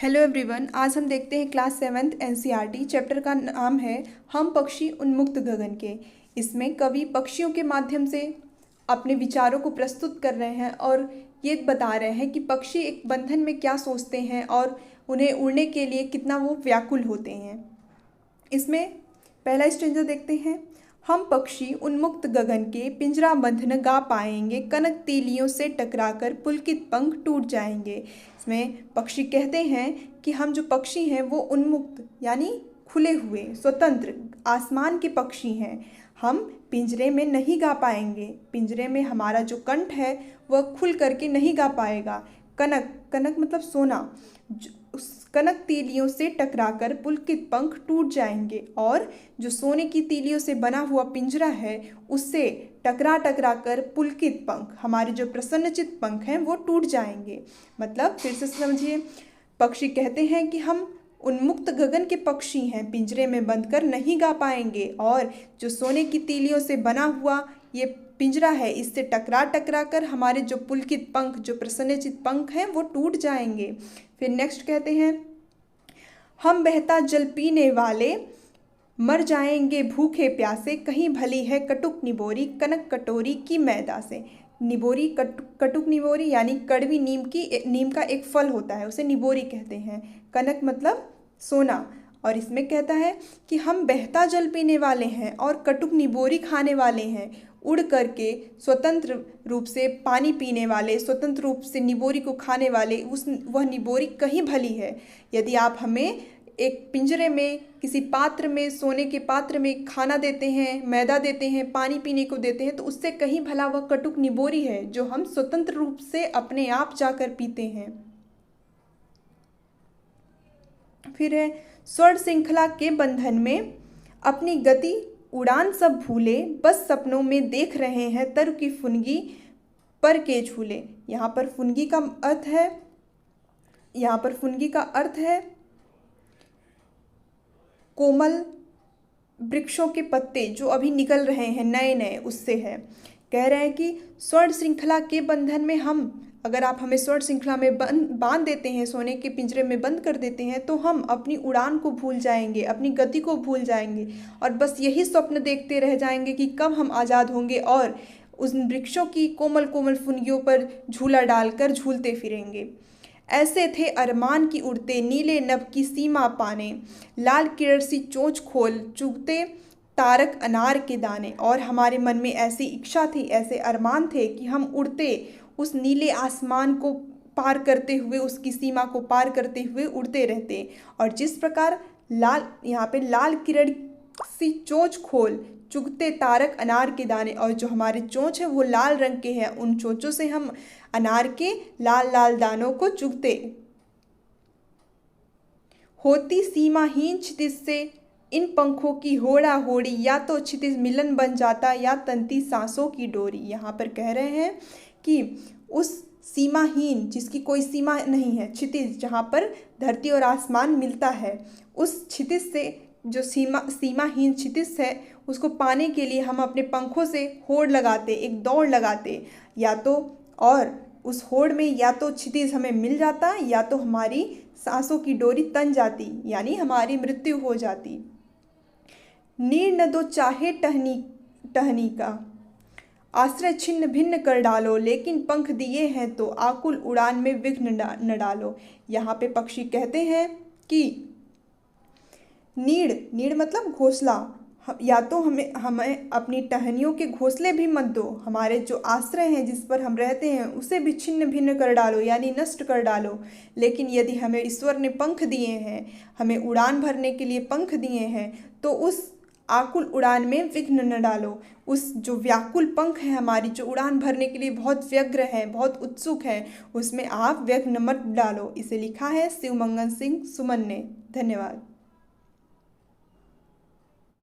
Hello everyone, आज हम देखते हैं क्लास 7th एनसीईआरटी। चैप्टर का नाम है हम पक्षी उन्मुक्त गगन के। इसमें कवि पक्षियों के माध्यम से अपने विचारों को प्रस्तुत कर रहे हैं और ये बता रहे हैं कि पक्षी एक बंधन में क्या सोचते हैं और उन्हें उड़ने के लिए कितना वो व्याकुल होते हैं। इसमें पहला स्ट्रेंजर देखते हैं। हम पक्षी उन्मुक्त गगन के पिंजरा बंध न गा पाएंगे, कनक तीलियों से टकराकर पुलकित पंख टूट जाएंगे। इसमें पक्षी कहते हैं कि हम जो पक्षी हैं वो उन्मुक्त यानी खुले हुए स्वतंत्र आसमान के पक्षी हैं। हम पिंजरे में नहीं गा पाएंगे, पिंजरे में हमारा जो कंठ है वह खुल करके नहीं गा पाएगा। कनक कनक मतलब सोना, उस कनक तीलियों से टकराकर पुलकित पंख टूट जाएंगे। और जो सोने की तीलियों से बना हुआ पिंजरा है उससे टकरा टकरा कर पुलकित पंख, हमारे जो प्रसन्नचित पंख हैं वो टूट जाएंगे। मतलब फिर से समझिए, पक्षी कहते हैं कि हम उन्मुक्त गगन के पक्षी हैं, पिंजरे में बंद कर नहीं गा पाएंगे और जो सोने की तीलियों से बना हुआ ये पिंजरा है इससे टकरा टकरा कर हमारे जो पुलकित पंख, जो प्रसन्नचित पंख हैं वो टूट जाएंगे। फिर नेक्स्ट कहते हैं हम बहता जल पीने वाले मर जाएंगे भूखे प्यासे, कहीं भली है कटुक निबोरी कनक कटोरी की मैदा से। निबोरी कटुक निबोरी यानी कड़वी नीम का एक फल होता है, उसे निबोरी कहते हैं। कनक मतलब सोना। और इसमें कहता है कि हम बहता जल पीने वाले हैं और कटुक निबोरी खाने वाले हैं, उड़ करके स्वतंत्र रूप से पानी पीने वाले, स्वतंत्र रूप से निबोरी को खाने वाले, वह निबोरी कहीं भली है। यदि आप हमें एक पिंजरे में किसी पात्र में, सोने के पात्र में खाना देते हैं, मैदा देते हैं, पानी पीने को देते हैं, तो उससे कहीं भला वह कटुक निबोरी है जो हम स्वतंत्र रूप से अपने आप जाकर पीते हैं। फिर है स्वर श्रृंखला के बंधन में अपनी गति उड़ान सब भूले, बस सपनों में देख रहे हैं तरु की फुनगी पर के झूले। यहाँ पर फुनगी का अर्थ है कोमल वृक्षों के पत्ते जो अभी निकल रहे हैं नए नए, उससे है। कह रहे हैं कि स्वर श्रृंखला के बंधन में अगर आप हमें स्वर श्रृंखला में बांध देते हैं, सोने के पिंजरे में बंद कर देते हैं, तो हम अपनी उड़ान को भूल जाएंगे, अपनी गति को भूल जाएंगे और बस यही स्वप्न देखते रह जाएंगे कि कब हम आज़ाद होंगे और उन वृक्षों की कोमल कोमल फुनगियों पर झूला डालकर झूलते फिरेंगे। ऐसे थे अरमान की उड़ते नीले नभ की सीमा पाने, लाल किरण सी चोंच खोल चुगते तारक अनार के दाने। और हमारे मन में ऐसी इच्छा थी, ऐसे अरमान थे कि हम उड़ते, उस नीले आसमान को पार करते हुए, उसकी सीमा को पार करते हुए उड़ते रहते। और जिस प्रकार यहाँ पे लाल किरण सी चोंच खोल चुगते तारक अनार के दाने, और जो हमारे चोंच है वो लाल रंग के हैं, उन चोंचों से हम अनार के लाल लाल दानों को चुगते। होती सीमाहीन क्षितिज से इन पंखों की होड़ा होड़ी, या तो क्षितिज मिलन बन जाता या तंती सांसों की डोरी। यहाँ पर कह रहे हैं कि उस सीमाहीन, जिसकी कोई सीमा नहीं है, क्षितिज जहाँ पर धरती और आसमान मिलता है, उस क्षितिज से, जो सीमाहीन क्षितिज है, उसको पाने के लिए हम अपने पंखों से होड़ लगाते, एक दौड़ लगाते, या तो और उस होड़ में या तो क्षितिज हमें मिल जाता या तो हमारी सांसों की डोरी तन जाती, यानी हमारी मृत्यु हो जाती। नीर न दो चाहे टहनी का आश्रय छिन्न भिन्न कर डालो, लेकिन पंख दिए हैं तो आकुल उड़ान में विघ्न न डालो। यहाँ पे पक्षी कहते हैं कि नीड़ मतलब घोंसला, या तो हमें अपनी टहनियों के घोंसले भी मत दो, हमारे जो आश्रय हैं जिस पर हम रहते हैं उसे भी छिन्न भिन्न कर डालो, यानी नष्ट कर डालो। लेकिन यदि हमें ईश्वर ने पंख दिए हैं, हमें उड़ान भरने के लिए पंख दिए हैं, तो उस आकुल उड़ान में विघ्न न डालो। उस जो व्याकुल पंख है हमारी, जो उड़ान भरने के लिए बहुत व्यग्र है, बहुत उत्सुक है, उसमें आप विघ्न मत डालो। इसे लिखा है शिवमंगल सिंह सुमन ने। धन्यवाद।